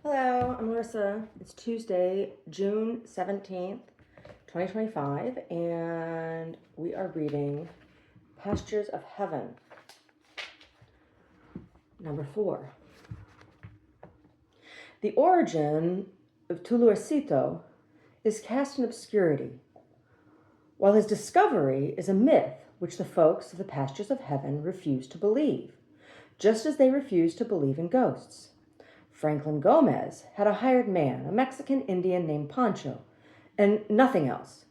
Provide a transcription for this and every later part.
Hello, I'm Larissa. It's Tuesday, June 17th, 2025, and we are reading Pastures of Heaven, number 4. The origin of Tulurcito is cast in obscurity, while his discovery is a myth which the folks of the Pastures of Heaven refuse to believe, just as they refuse to believe in ghosts. Franklin Gomez had a hired man, a Mexican Indian named Pancho, and nothing else.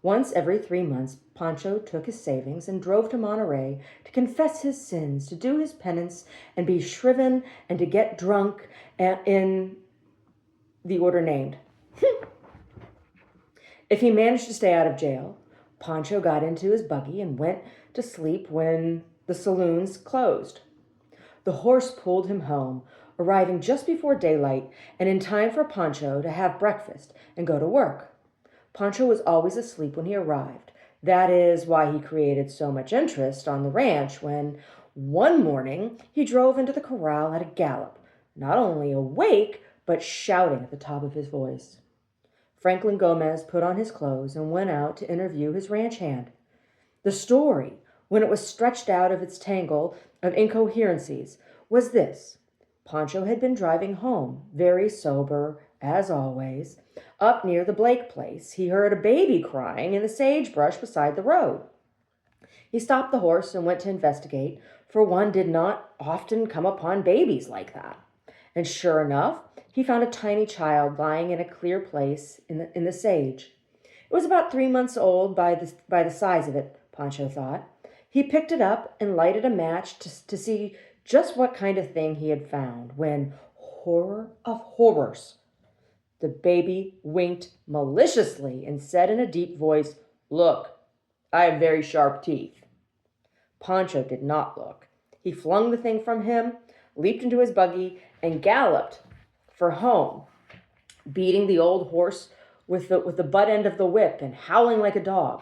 Once every 3 months, Pancho took his savings and drove to Monterey to confess his sins, to do his penance, and be shriven, and to get drunk in the order named. If he managed to stay out of jail, Pancho got into his buggy and went to sleep when the saloons closed. The horse pulled him home, arriving just before daylight and in time for Pancho to have breakfast and go to work. Pancho was always asleep when he arrived. That is why he created so much interest on the ranch when one morning he drove into the corral at a gallop, not only awake, but shouting at the top of his voice. Franklin Gomez put on his clothes and went out to interview his ranch hand. The story, when it was stretched out of its tangle of incoherencies, was this. Pancho had been driving home, very sober, as always. Up near the Blake place, he heard a baby crying in the sagebrush beside the road. He stopped the horse and went to investigate, for one did not often come upon babies like that. And sure enough, he found a tiny child lying in a clear place in the sage. It was about 3 months old by the size of it, Pancho thought. He picked it up and lighted a match to see just what kind of thing he had found when, horror of horrors, the baby winked maliciously and said in a deep voice, "Look, I have very sharp teeth." Pancho did not look. He flung the thing from him, leaped into his buggy, and galloped for home, beating the old horse with the butt end of the whip and howling like a dog.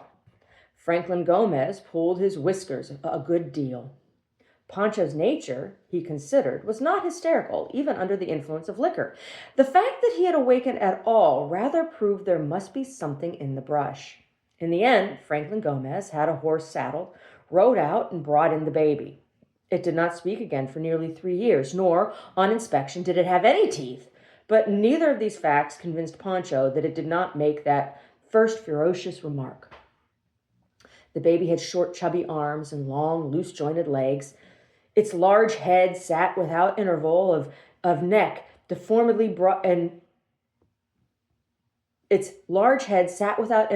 Franklin Gomez pulled his whiskers a good deal. Pancho's nature, he considered, was not hysterical, even under the influence of liquor. The fact that he had awakened at all rather proved there must be something in the brush. In the end, Franklin Gomez had a horse saddled, rode out, and brought in the baby. It did not speak again for nearly 3 years, nor, on inspection, did it have any teeth. But neither of these facts convinced Pancho that it did not make that first ferocious remark. The baby had short, chubby arms and long, loose-jointed legs. Its large head sat without interval of neck, deformedly broad, and its large head sat without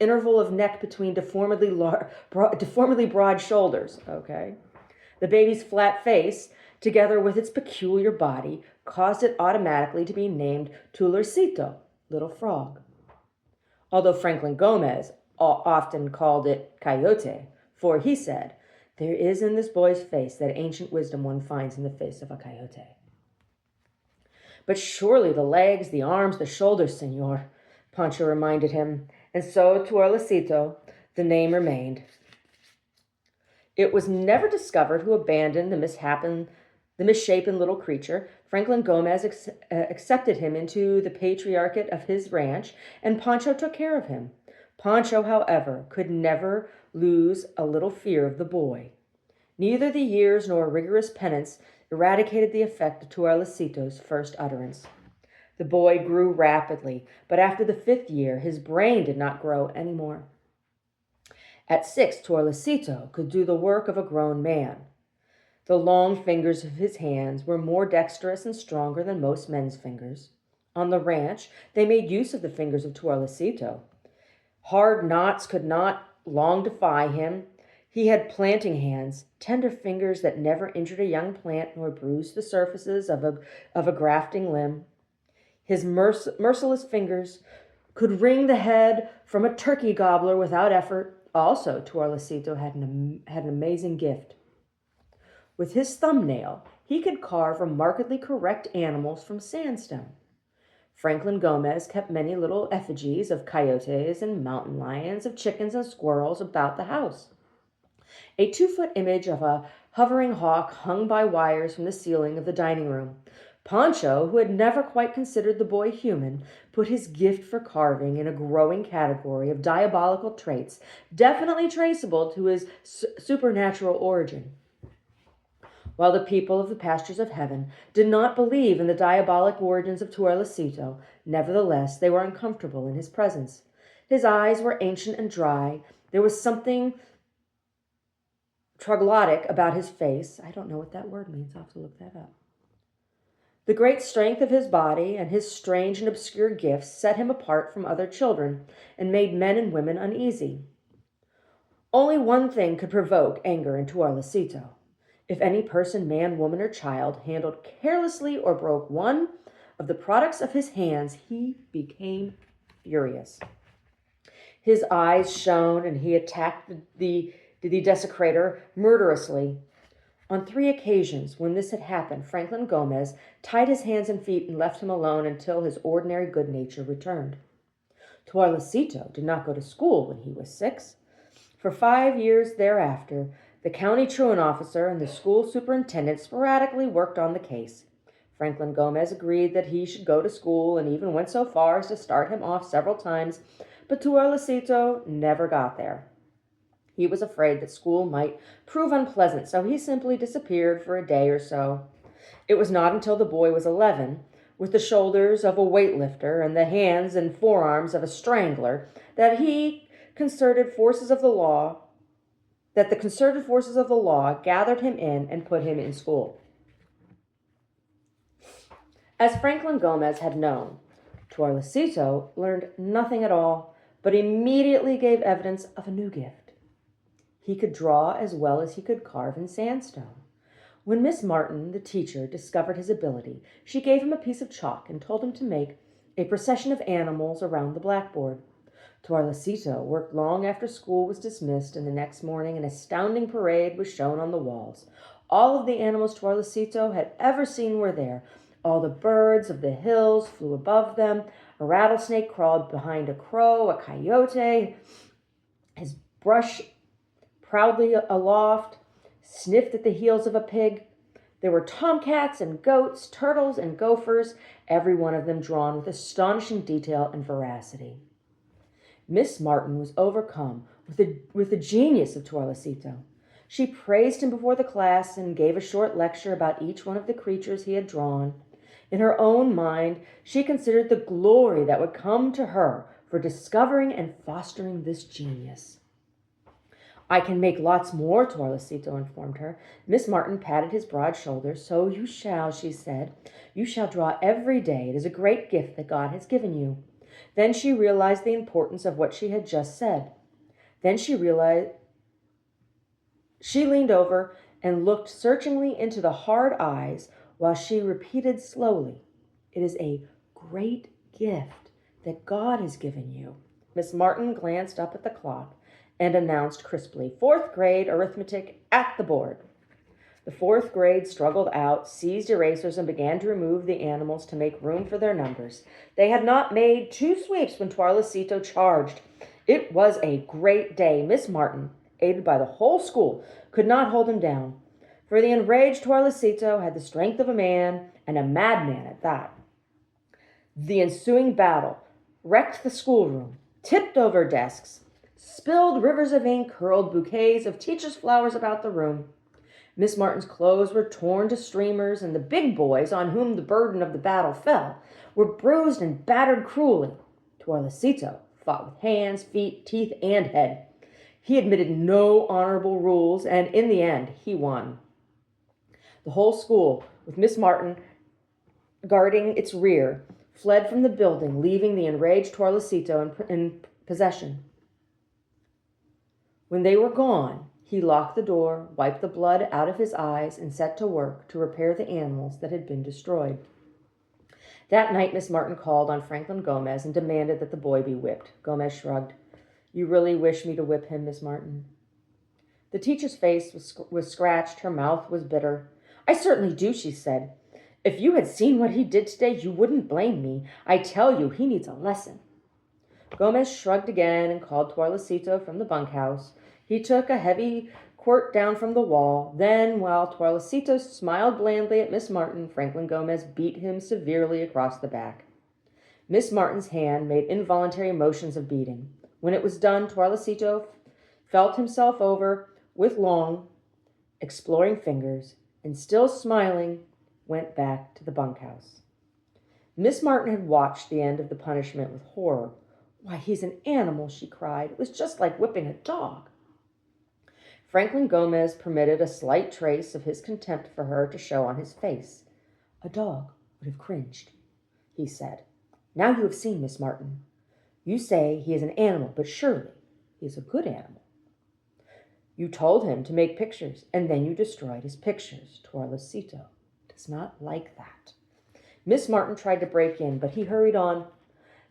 interval of neck between deformedly broad shoulders. Okay, the baby's flat face, together with its peculiar body, caused it automatically to be named Tulurcito, little frog. Although Franklin Gomez often called it Coyote, for he said, "There is in this boy's face that ancient wisdom one finds in the face of a coyote." "But surely the legs, the arms, the shoulders, senor," Pancho reminded him, and so to Orlacito the name remained. It was never discovered who abandoned the misshapen little creature. Franklin Gomez accepted him into the patriarchate of his ranch, and Pancho took care of him. Pancho, however, could never lose a little fear of the boy. Neither the years nor rigorous penance eradicated the effect of Tuarlacito's first utterance. The boy grew rapidly, but after the 5th year, his brain did not grow any more. At 6, Tuarlacito could do the work of a grown man. The long fingers of his hands were more dexterous and stronger than most men's fingers. On the ranch, they made use of the fingers of Tuarlacito. Hard knots could not long defy him. He had planting hands, tender fingers that never injured a young plant nor bruised the surfaces of a grafting limb. His merciless fingers could wring the head from a turkey gobbler without effort. Also, Tuarlacito had an amazing gift. With his thumbnail, he could carve remarkably correct animals from sandstone. Franklin Gomez kept many little effigies of coyotes and mountain lions, of chickens and squirrels about the house. A 2-foot image of a hovering hawk hung by wires from the ceiling of the dining room. Pancho, who had never quite considered the boy human, put his gift for carving in a growing category of diabolical traits, definitely traceable to his supernatural origin. While the people of the pastures of heaven did not believe in the diabolic origins of Tuerlecito, nevertheless they were uncomfortable in his presence. His eyes were ancient and dry. There was something troglodytic about his face. I don't know what that word means. I'll have to look that up. The great strength of his body and his strange and obscure gifts set him apart from other children and made men and women uneasy. Only one thing could provoke anger in Tuerlecito. If any person, man, woman, or child, handled carelessly or broke one of the products of his hands, he became furious. His eyes shone, and he attacked the desecrator murderously. On 3 occasions, when this had happened, Franklin Gomez tied his hands and feet and left him alone until his ordinary good nature returned. Tuerlecito did not go to school when he was 6. For 5 years thereafter, the county truant officer and the school superintendent sporadically worked on the case. Franklin Gomez agreed that he should go to school and even went so far as to start him off several times, but Tuerlecito never got there. He was afraid that school might prove unpleasant, so he simply disappeared for a day or so. It was not until the boy was 11, with the shoulders of a weightlifter and the hands and forearms of a strangler, that the concerted forces of the law gathered him in and put him in school. As Franklin Gomez had known, Tuerlecito learned nothing at all, but immediately gave evidence of a new gift. He could draw as well as he could carve in sandstone. When Miss Martin, the teacher, discovered his ability, she gave him a piece of chalk and told him to make a procession of animals around the blackboard. Tuerlecito worked long after school was dismissed, and the next morning an astounding parade was shown on the walls. All of the animals Tuerlecito had ever seen were there. All the birds of the hills flew above them. A rattlesnake crawled behind a crow, a coyote, his brush proudly aloft, sniffed at the heels of a pig. There were tomcats and goats, turtles and gophers, every one of them drawn with astonishing detail and veracity. Miss Martin was overcome with the genius of Tuerlecito. She praised him before the class and gave a short lecture about each one of the creatures he had drawn. In her own mind, she considered the glory that would come to her for discovering and fostering this genius. "I can make lots more," Tuerlecito informed her. Miss Martin patted his broad shoulders. "So you shall," she said. "You shall draw every day. It is a great gift that God has given you." Then she realized the importance of what she had just said. She leaned over and looked searchingly into the hard eyes while she repeated slowly, "It is a great gift that God has given you." Miss Martin glanced up at the clock and announced crisply, "4th grade arithmetic at the board." The 4th grade struggled out, seized erasers, and began to remove the animals to make room for their numbers. They had not made 2 sweeps when Tuerlecito charged. It was a great day. Miss Martin, aided by the whole school, could not hold him down, for the enraged Tuerlecito had the strength of a man, and a madman at that. The ensuing battle wrecked the schoolroom, tipped over desks, spilled rivers of ink, hurled bouquets of teachers' flowers about the room. Miss Martin's clothes were torn to streamers, and the big boys, on whom the burden of the battle fell, were bruised and battered cruelly. Tuerlecito fought with hands, feet, teeth, and head. He admitted no honorable rules, and in the end, he won. The whole school, with Miss Martin guarding its rear, fled from the building, leaving the enraged Tuerlecito in possession. When they were gone, he locked the door, wiped the blood out of his eyes, and set to work to repair the animals that had been destroyed. That night, Miss Martin called on Franklin Gomez and demanded that the boy be whipped. Gomez shrugged. "You really wish me to whip him, Miss Martin?" The teacher's face was scratched. Her mouth was bitter. "I certainly do," she said. "If you had seen what he did today, you wouldn't blame me. I tell you, he needs a lesson." Gomez shrugged again and called Tuerlecito from the bunkhouse. He took a heavy quirt down from the wall. Then, while Torlecito smiled blandly at Miss Martin, Franklin Gomez beat him severely across the back. Miss Martin's hand made involuntary motions of beating. When it was done, Torlecito felt himself over with long, exploring fingers, and still smiling, went back to the bunkhouse. Miss Martin had watched the end of the punishment with horror. "Why, he's an animal," she cried. "It was just like whipping a dog." Franklin Gomez permitted a slight trace of his contempt for her to show on his face. "A dog would have cringed," he said. "Now you have seen Miss Martin. You say he is an animal, but surely he is a good animal. You told him to make pictures, and then you destroyed his pictures. Torlecito does not like that." Miss Martin tried to break in, but he hurried on.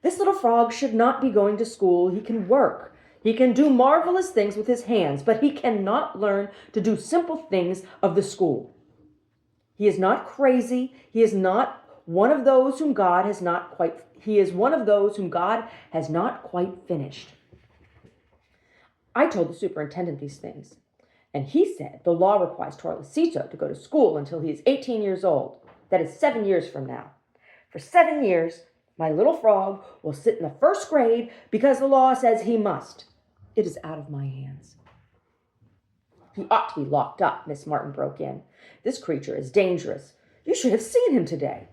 "This little frog should not be going to school. He can work. He can do marvelous things with his hands, but he cannot learn to do simple things of the school. He is not crazy. He is not one of those whom God has not quite finished. I told the superintendent these things, and he said the law requires Torlecito to go to school until he is 18 years old. That is 7 years from now. For 7 years, my little frog will sit in the first grade because the law says he must. It is out of my hands." "He ought to be locked up," Miss Martin broke in. "This creature is dangerous. You should have seen him today."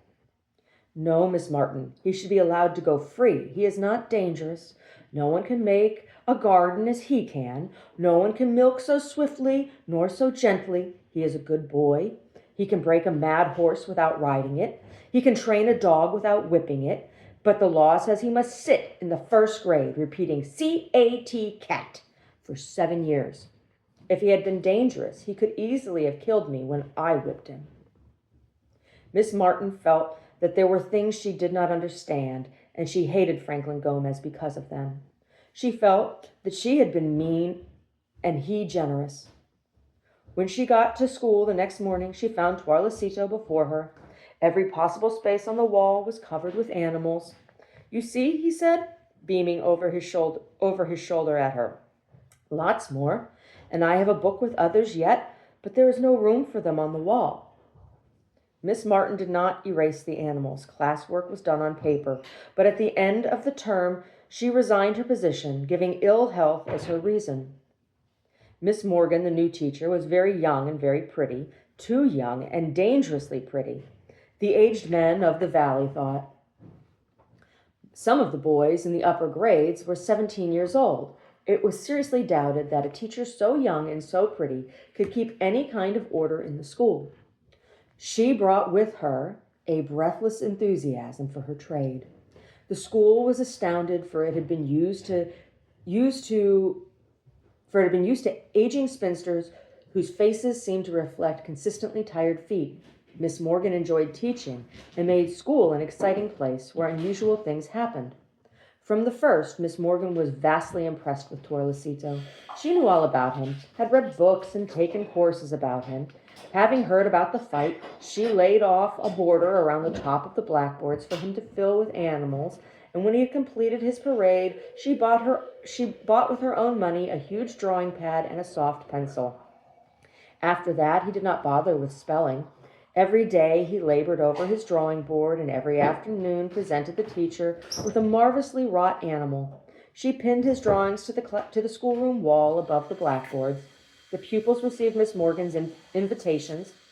"No, Miss Martin, he should be allowed to go free. He is not dangerous. No one can make a garden as he can. No one can milk so swiftly nor so gently. He is a good boy. He can break a mad horse without riding it. He can train a dog without whipping it. But the law says he must sit in the first grade, repeating C-A-T, cat, for 7 years. If he had been dangerous, he could easily have killed me when I whipped him." Miss Martin felt that there were things she did not understand, and she hated Franklin Gomez because of them. She felt that she had been mean and he generous. When she got to school the next morning, she found Torlecito before her. Every possible space on the wall was covered with animals. "You see," he said, beaming over his shoulder at her. "Lots more, and I have a book with others yet, but there is no room for them on the wall." Miss Martin did not erase the animals. Classwork was done on paper, but at the end of the term, she resigned her position, giving ill health as her reason. Miss Morgan, the new teacher, was very young and very pretty, too young and dangerously pretty. The aged men of the valley thought. Some of the boys in the upper grades were 17 years old. It was seriously doubted that a teacher so young and so pretty could keep any kind of order in the school. She brought with her a breathless enthusiasm for her trade. The school was astounded, for it had been used to aging spinsters whose faces seemed to reflect consistently tired feet. Miss Morgan enjoyed teaching and made school an exciting place where unusual things happened. From the first, Miss Morgan was vastly impressed with Torlecito. She knew all about him, had read books and taken courses about him. Having heard about the fight, she laid off a border around the top of the blackboards for him to fill with animals, and when he had completed his parade, she bought with her own money a huge drawing pad and a soft pencil. After that, he did not bother with spelling. Every day he labored over his drawing board, and every afternoon presented the teacher with a marvelously wrought animal. She pinned his drawings to the schoolroom wall above the blackboard. The pupils received Miss Morgan's innovations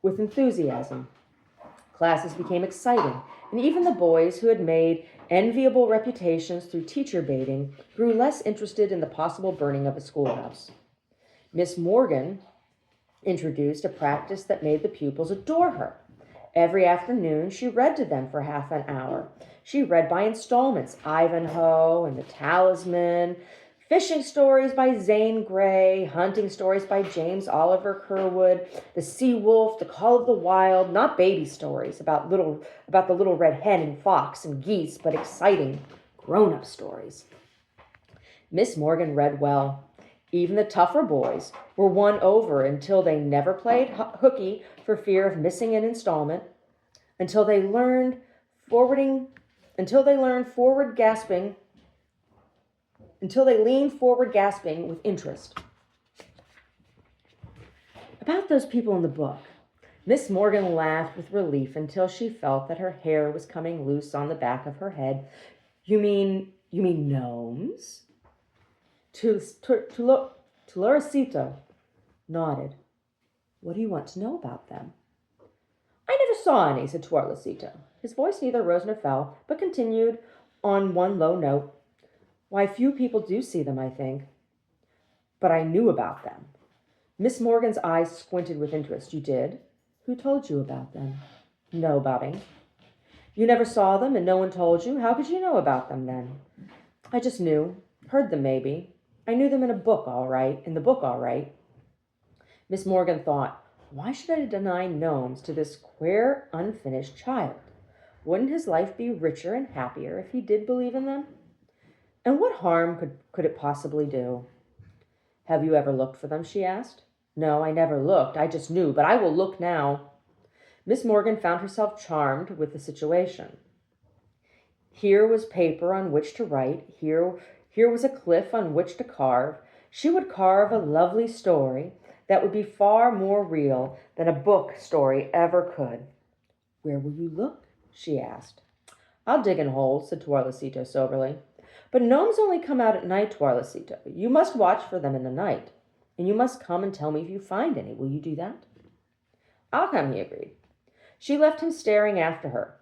with enthusiasm. Classes became exciting, and even the boys who had made enviable reputations through teacher baiting grew less interested in the possible burning of a schoolhouse. Miss Morgan introduced a practice that made the pupils adore her. Every afternoon, she read to them for half an hour. She read by installments, Ivanhoe and the Talisman, fishing stories by Zane Grey, hunting stories by James Oliver Curwood, the Sea Wolf, the Call of the Wild, not baby stories about the little red hen and fox and geese, but exciting grown-up stories. Miss Morgan read well. Even the tougher boys were won over until they never played hooky for fear of missing an installment, until they learned forward gasping until they leaned forward, gasping with interest. About those people in the book. Miss Morgan laughed with relief until she felt that her hair was coming loose on the back of her head. You mean gnomes? Tuloricito nodded. What do you want to know about them? I never saw any, said Tuarlacito. His voice neither rose nor fell, but continued on one low note. Why, few people do see them, I think. But I knew about them. Miss Morgan's eyes squinted with interest. You did? Who told you about them? Nobody. You never saw them and no one told you? How could you know about them then? I just knew. Heard them, maybe. I knew them in the book, all right. Miss Morgan thought, why should I deny gnomes to this queer, unfinished child? Wouldn't his life be richer and happier if he did believe in them? And what harm could it possibly do? Have you ever looked for them, she asked. No, I never looked. I just knew, but I will look now. Miss Morgan found herself charmed with the situation. Here was paper on which to write. Here was a cliff on which to carve. She would carve a lovely story that would be far more real than a book story ever could. Where will you look? She asked. I'll dig in holes, said Tuarlacito soberly. But gnomes only come out at night, Tuarlacito. You must watch for them in the night. And you must come and tell me if you find any. Will you do that? I'll come, he agreed. She left him staring after her.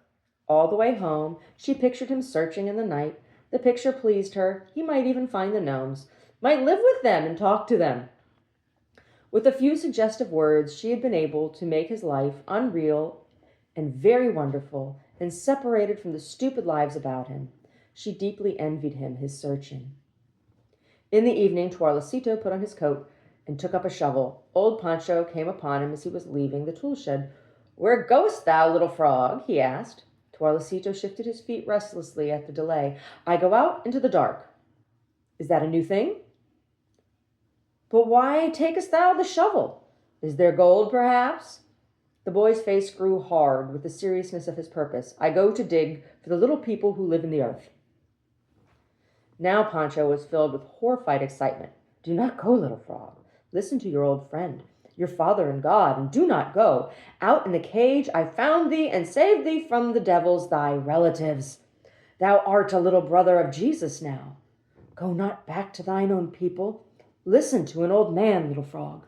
All the way home, she pictured him searching in the night. The picture pleased her. He might even find the gnomes, might live with them and talk to them. With a few suggestive words, she had been able to make his life unreal and very wonderful and separated from the stupid lives about him. She deeply envied him his searching. In the evening, Tuarlacito put on his coat and took up a shovel. Old Pancho came upon him as he was leaving the tool shed. Where goest thou, little frog? He asked. Tuarlacito shifted his feet restlessly at the delay. I go out into the dark. Is that a new thing? But why takest thou the shovel? Is there gold, perhaps? The boy's face grew hard with the seriousness of his purpose. I go to dig for the little people who live in the earth. Now Pancho was filled with horrified excitement. Do not go, little frog. Listen to your old friend, your father and God, and do not go. Out in the cage I found thee and saved thee from the devils, thy relatives. Thou art a little brother of Jesus now. Go not back to thine own people. Listen to an old man, little frog.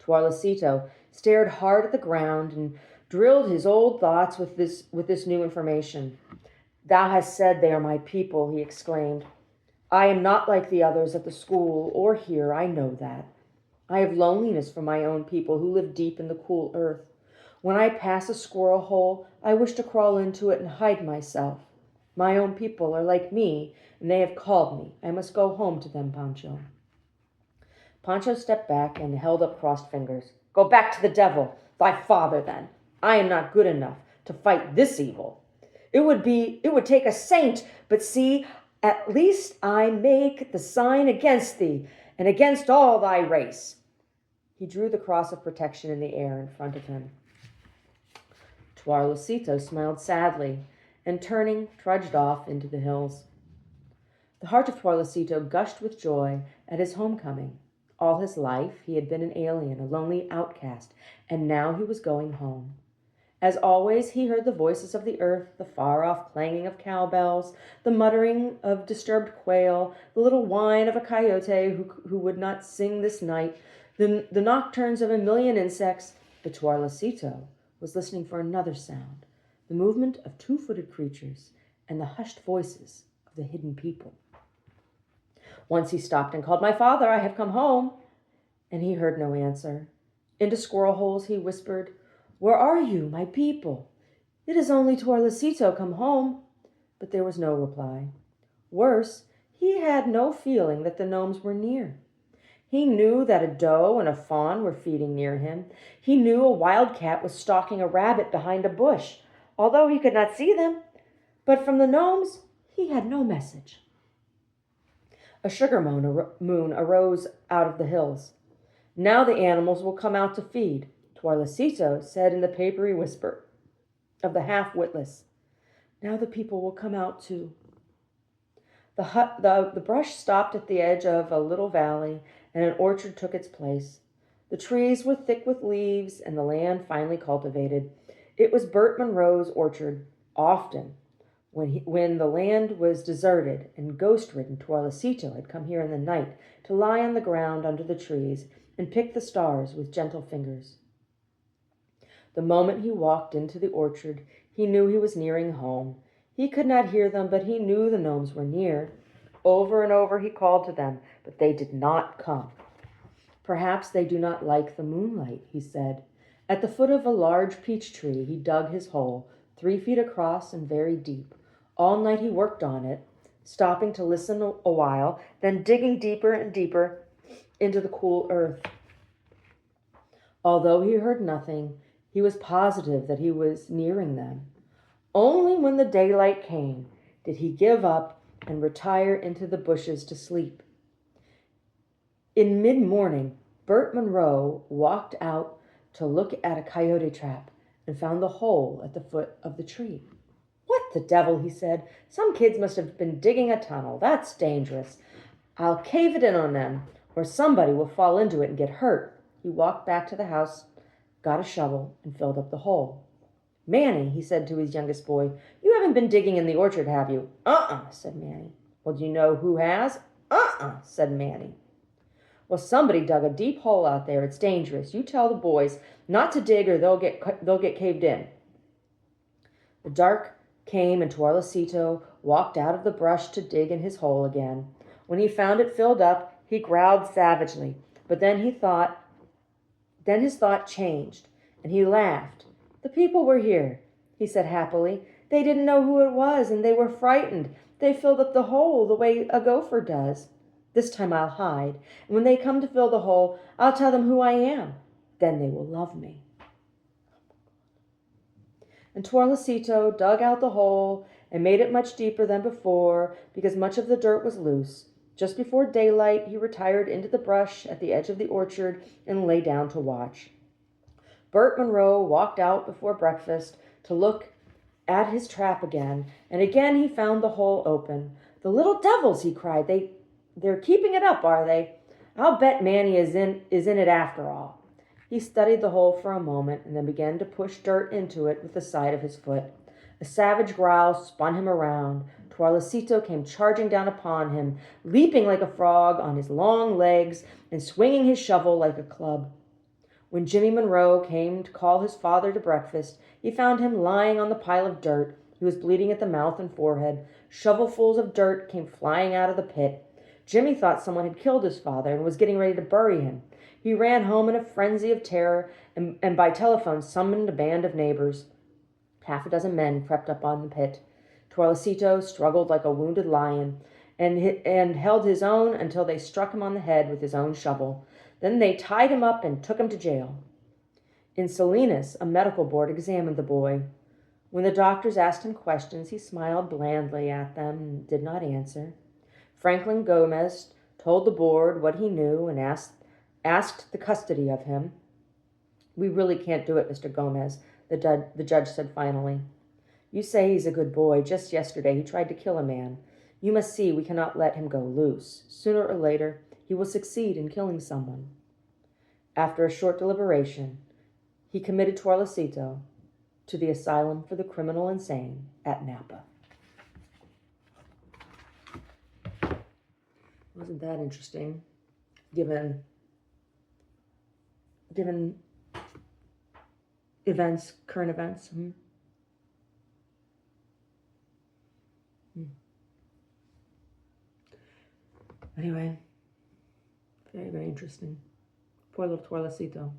Tuarlacito stared hard at the ground and drilled his old thoughts with this new information. Thou hast said they are my people, he exclaimed. I am not like the others at the school or here, I know that. I have loneliness for my own people who live deep in the cool earth. When I pass a squirrel hole, I wish to crawl into it and hide myself. My own people are like me, and they have called me. I must go home to them, Pancho. Pancho stepped back and held up crossed fingers. Go back to the devil, thy father, then. I am not good enough to fight this evil. It would take a saint, but see, at least I make the sign against thee and against all thy race. He drew the cross of protection in the air in front of him. Tuarlacito smiled sadly and, turning, trudged off into the hills. The heart of Tuarlacito gushed with joy at his homecoming. All his life he had been an alien, a lonely outcast, and now he was going home. As always, he heard the voices of the earth, the far-off clanging of cowbells, the muttering of disturbed quail, the little whine of a coyote who would not sing this night, the nocturnes of a million insects. But Tuarlacito was listening for another sound, the movement of two-footed creatures and the hushed voices of the hidden people. Once he stopped and called, My father, I have come home. And he heard no answer. Into squirrel holes he whispered, Where are you, my people? It is only Tuarlacito come home. But there was no reply. Worse, he had no feeling that the gnomes were near. He knew that a doe and a fawn were feeding near him. He knew a wildcat was stalking a rabbit behind a bush, although he could not see them. But from the gnomes, he had no message. A sugar moon arose out of the hills. Now the animals will come out to feed, Tuarlacito said in the papery whisper of the half-witless. Now the people will come out too. The brush stopped at the edge of a little valley, and an orchard took its place. The trees were thick with leaves, and the land finely cultivated. It was Bert Monroe's orchard. Often, when the land was deserted and ghost-ridden, Torlacito had come here in the night to lie on the ground under the trees and pick the stars with gentle fingers. The moment he walked into the orchard, he knew he was nearing home. He could not hear them, but he knew the gnomes were near. Over and over he called to them, but they did not come. Perhaps they do not like the moonlight, he said. At the foot of a large peach tree, he dug his hole, 3 feet across and very deep. All night he worked on it, stopping to listen a while, then digging deeper and deeper into the cool earth. Although he heard nothing, he was positive that he was nearing them. Only when the daylight came did he give up and retire into the bushes to sleep. In mid-morning, Bert Monroe walked out to look at a coyote trap and found the hole at the foot of the tree. "What the devil," he said. "Some kids must have been digging a tunnel. That's dangerous. I'll cave it in on them, or somebody will fall into it and get hurt." He walked back to the house, got a shovel, and filled up the hole. "Manny," he said to his youngest boy, "you haven't been digging in the orchard, have you?" Said Manny. "Well, do you know who has?" Said Manny. "Well, somebody dug a deep hole out there. It's dangerous. You tell the boys not to dig or they'll get caved in." The dark came and Torlacito walked out of the brush to dig in his hole again. When he found it filled up, he growled savagely, but then his thought changed, and he laughed. "The people were here," he said happily. "They didn't know who it was, and they were frightened. They filled up the hole the way a gopher does. This time I'll hide, and when they come to fill the hole, I'll tell them who I am. Then they will love me." And Torlacito dug out the hole and made it much deeper than before because much of the dirt was loose. Just before daylight, he retired into the brush at the edge of the orchard and lay down to watch. Bert Monroe walked out before breakfast to look at his trap again, and again he found the hole open. "The little devils," he cried. They're keeping it up, are they? I'll bet Manny is in it after all." He studied the hole for a moment and then began to push dirt into it with the side of his foot. A savage growl spun him around. Torlacito came charging down upon him, leaping like a frog on his long legs and swinging his shovel like a club. When Jimmy Monroe came to call his father to breakfast, he found him lying on the pile of dirt. He was bleeding at the mouth and forehead. Shovelfuls of dirt came flying out of the pit. Jimmy thought someone had killed his father and was getting ready to bury him. He ran home in a frenzy of terror and by telephone summoned a band of neighbors. 6 men crept up on the pit. Torlacito struggled like a wounded lion and held his own until they struck him on the head with his own shovel. Then they tied him up and took him to jail. In Salinas, a medical board examined the boy. When the doctors asked him questions, he smiled blandly at them and did not answer. Franklin Gomez told the board what he knew and asked the custody of him. "We really can't do it, Mr. Gomez," the judge said finally. "You say he's a good boy. Just yesterday he tried to kill a man. You must see we cannot let him go loose. Sooner or later he will succeed in killing someone." After a short deliberation, he committed Torlacito to the Asylum for the Criminal Insane at Napa. Wasn't that interesting? Given events, current events. Anyway, very, very interesting. Poor little Torlacito.